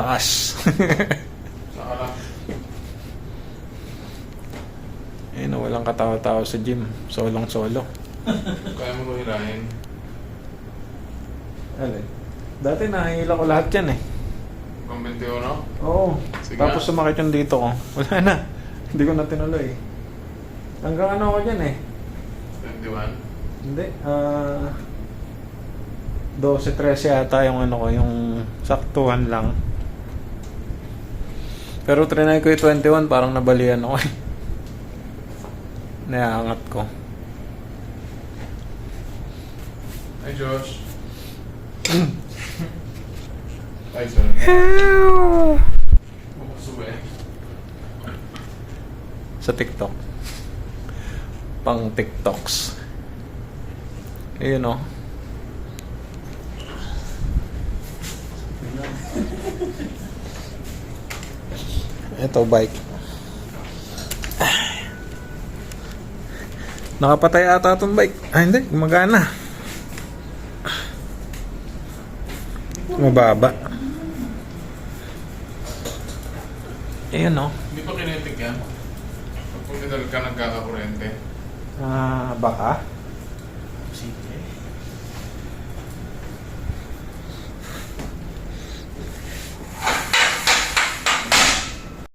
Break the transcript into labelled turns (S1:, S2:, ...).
S1: Taas.
S2: Saka lang.
S1: Ayun, walang katawa-tawa sa gym. Solong-solo.
S2: Kaya mo hirahin.
S1: Alin? Dati nahihila ko lahat yan eh.
S2: Pang 21?
S1: Oo.
S2: Sige.
S1: Tapos sumakit yung dito ko. Wala na. Hindi ko na tinuloy. Hanggang ano ako dyan eh.
S2: 21?
S1: Hindi. 12-13 yata yung ano ko. Yung saktuhan lang. Pero trinay ko yung 21. Parang nabalian ako eh. Naiangat ko.
S2: Ay, Josh. Ay, sorry. Bumasuwi.
S1: Sa TikTok. Pang TikToks. Ayun o. Ito, bike. Nakapatay ata itong bike. Ah, hindi. Gumagana. Mababa. Ayun o.
S2: Hindi pa kinetic yan. Pag pumital ka, nagkakakurente.
S1: Baka.